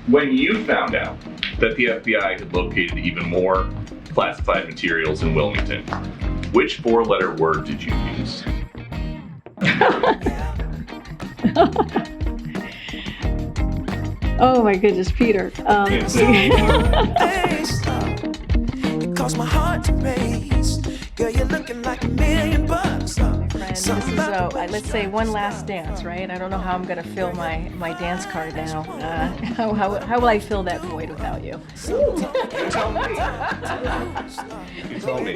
When you found out that the FBI had located even more classified materials in Wilmington, which four-letter word did you use? Oh my goodness, Peter. Cause my heart to race. Girl, you're looking like $1 million. This is, let's say, one last dance, right? I don't know how I'm going to fill my dance card now. How will I fill that void without you? You tell me. You tell me.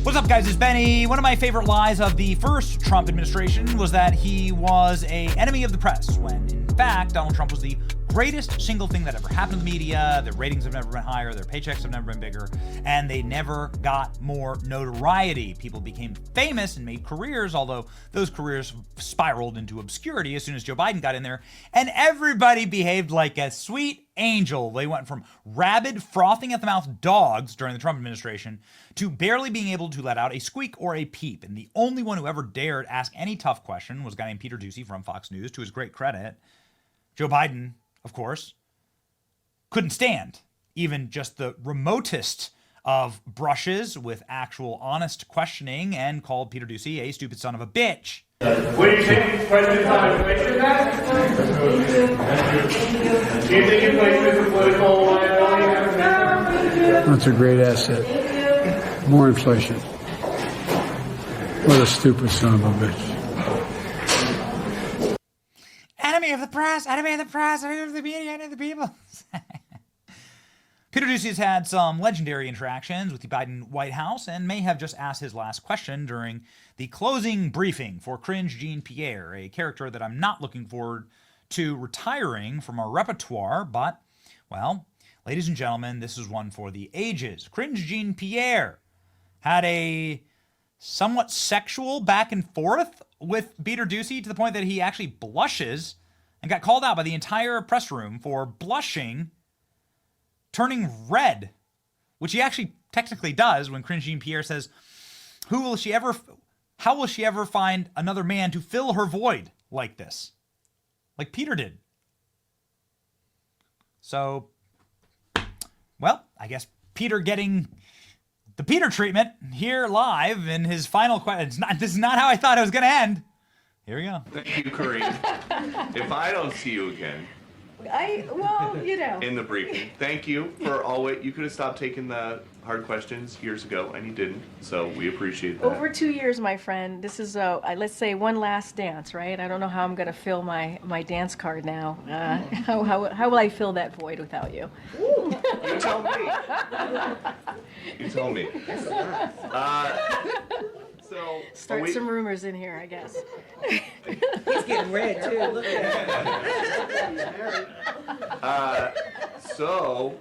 What's up, guys? It's Benny. One of my favorite lies of the first Trump administration was that he was an enemy of the press, when in fact Donald Trump was the greatest single thing that ever happened to the media. Their ratings have never been higher, their paychecks have never been bigger, and they never got more notoriety. People became famous and made careers, although those careers spiraled into obscurity as soon as Joe Biden got in there, and everybody behaved like a sweet angel. They went from rabid, frothing at the mouth dogs during the Trump administration to barely being able to let out a squeak or a peep. And the only one who ever dared ask any tough question was a guy named Peter Doocy from Fox News, to his great credit. Joe Biden, of course, couldn't stand even just the remotest of brushes with actual honest questioning, and called Peter Doocy a stupid son of a bitch. Will you take these questions on inflation tax? Do you think inflation is a political liability? That's a great asset. More inflation. What a stupid son of a bitch. Enemy of the press, enemy of the press, enemy of the media, enemy of the people. Peter Doocy has had some legendary interactions with the Biden White House and may have just asked his last question during the closing briefing for Cringe Jean-Pierre, a character that I'm not looking forward to retiring from our repertoire, but, well, ladies and gentlemen, this is one for the ages. Cringe Jean-Pierre had a somewhat sexual back and forth with Peter Doocy to the point that he actually blushes and got called out by the entire press room for blushing, turning red, which he actually technically does when Cringe Jean-Pierre says, how will she ever find another man to fill her void like this? Like Peter did. So, well, I guess Peter getting the Peter treatment here live in his final question. This is not how I thought it was going to end. Here we go. Thank you, Karine. If I don't see you again in the briefing, thank you for always. You could have stopped taking the hard questions years ago, and you didn't. So we appreciate that. Over 2 years, my friend. This is, let's say, one last dance, right? I don't know how I'm going to fill my dance card now. How will I fill that void without you? You tell me. You tell me. Start some rumors in here, I guess. He's getting red too. Look at him.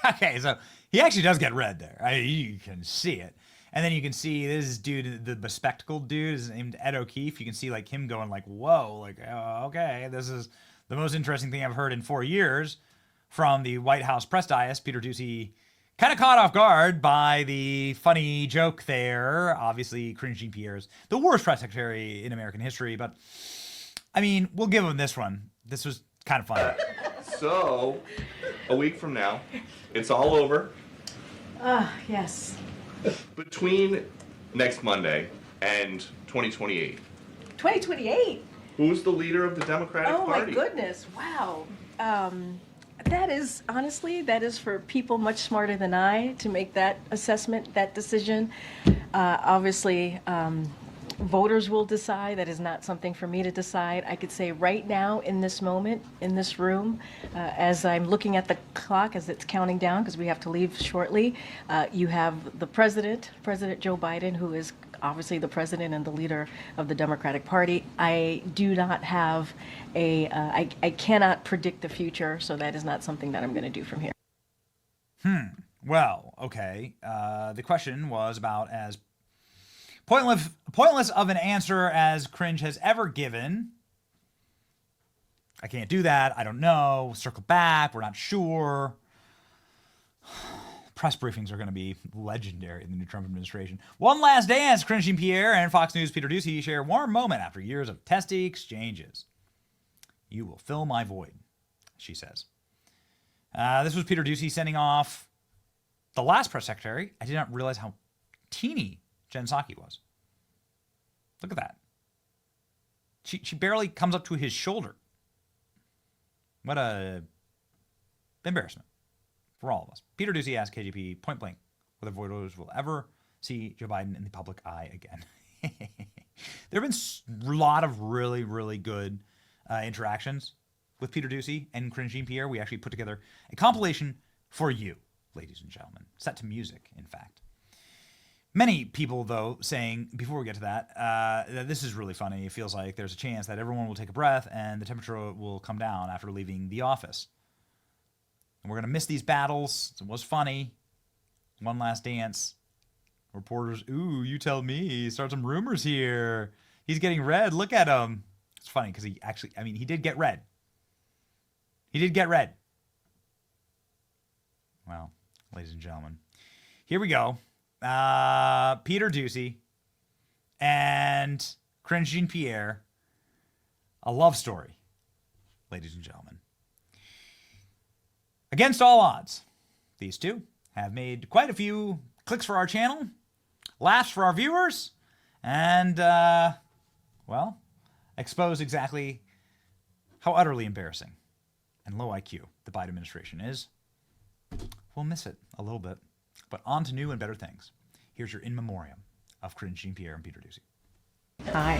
Okay, so he actually does get red there. You can see it. And then you can see this dude, the bespectacled dude, is named Ed O'Keefe. You can see like him going like, whoa, like, oh, okay, this is the most interesting thing I've heard in 4 years from the White House press dais. Peter Doocy kind of caught off guard by the funny joke there. Obviously, Cringe Jean-Pierre's the worst press secretary in American history, but I mean, we'll give him this one. This was kind of fun. So, a week from now, it's all over. Yes. Between next Monday and 2028. 2028? Who's the leader of the Democratic Party? Oh my goodness, wow. That is, honestly, that is for people much smarter than I to make that assessment, that decision. Obviously, voters will decide. That is not something for me to decide. I could say right now, in this moment, in this room, as I'm looking at the clock as it's counting down, because we have to leave shortly, you have the President Joe Biden, who is obviously the president and the leader of the Democratic Party. I do not have I cannot predict the future, so that is not something that I'm going to do from here. Well, okay. The question was about as pointless of an answer as Cringe has ever given. I can't do that. I don't know. Circle back. We're not sure. Press briefings are going to be legendary in the new Trump administration. One last dance. Cringe Jean-Pierre and Fox News' Peter Doocy share a warm moment after years of testy exchanges. You will fill my void, she says. This was Peter Doocy sending off the last press secretary. I did not realize how teeny Jen Psaki was. Look at that. She barely comes up to his shoulder. What a embarrassment for all of us. Peter Doocy asked KGP point blank whether voters will ever see Joe Biden in the public eye again. There have been a lot of really, really good interactions with Peter Doocy and Karine Jean-Pierre. We actually put together a compilation for you, ladies and gentlemen, set to music, in fact. Many people, though, saying, before we get to that this is really funny. It feels like there's a chance that everyone will take a breath and the temperature will come down after leaving the office. And we're going to miss these battles. It was funny. One last dance. Reporters, ooh, you tell me. Start some rumors here. He's getting red. Look at him. It's funny because he did get red. He did get red. Well, ladies and gentlemen, here we go. Peter Doocy and Karine Jean-Pierre, a love story, ladies and gentlemen. Against all odds, these two have made quite a few clicks for our channel, laughs for our viewers, and, exposed exactly how utterly embarrassing and low IQ the Biden administration is. We'll miss it a little bit. But on to new and better things. Here's your in memoriam of Karine Jean-Pierre and Peter Doocy. Hi.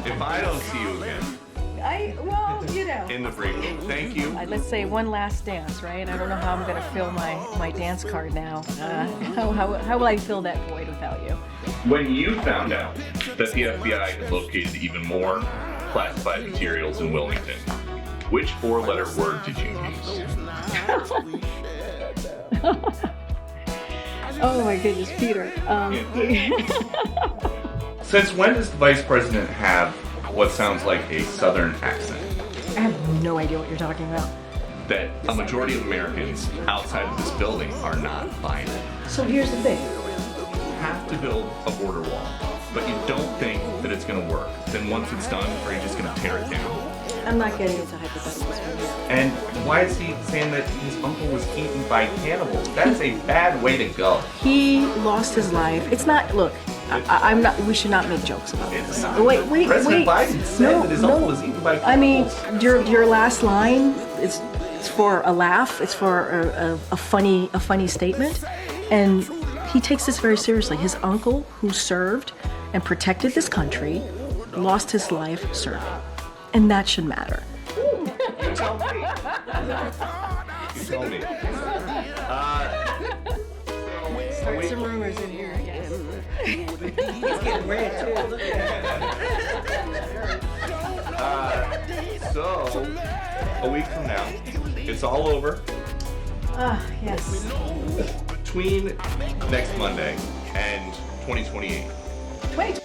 If I don't see you again in the break room, thank you. Let's say one last dance, right? I don't know how I'm going to fill my dance card now. How will I fill that void without you? When you found out that the FBI had located even more classified materials in Wilmington, which four-letter word did you use? Oh my goodness, Peter. Since when does the vice president have what sounds like a southern accent? I have no idea what you're talking about. That a majority of Americans outside of this building are not buying it. So here's the thing. You have to build a border wall, but you don't think that it's going to work. Then once it's done, are you just going to tear it down? I'm not getting into hypotheticals. And why is he saying that his uncle was eaten by cannibals? That is a bad way to go. He lost his life. It's not, look, I'm not, we should not make jokes about It's this. not. Wait. President Biden said that his uncle was eaten by cannibals. I mean, your last line is for a laugh. It's for a funny statement. And he takes this very seriously. His uncle, who served and protected this country, lost his life serving. And that should matter. You tell me. You tell me. Start some rumors in here, yes. He's getting red too. Look at So, a week from now, it's all over. Yes. Between next Monday and 2028. Wait.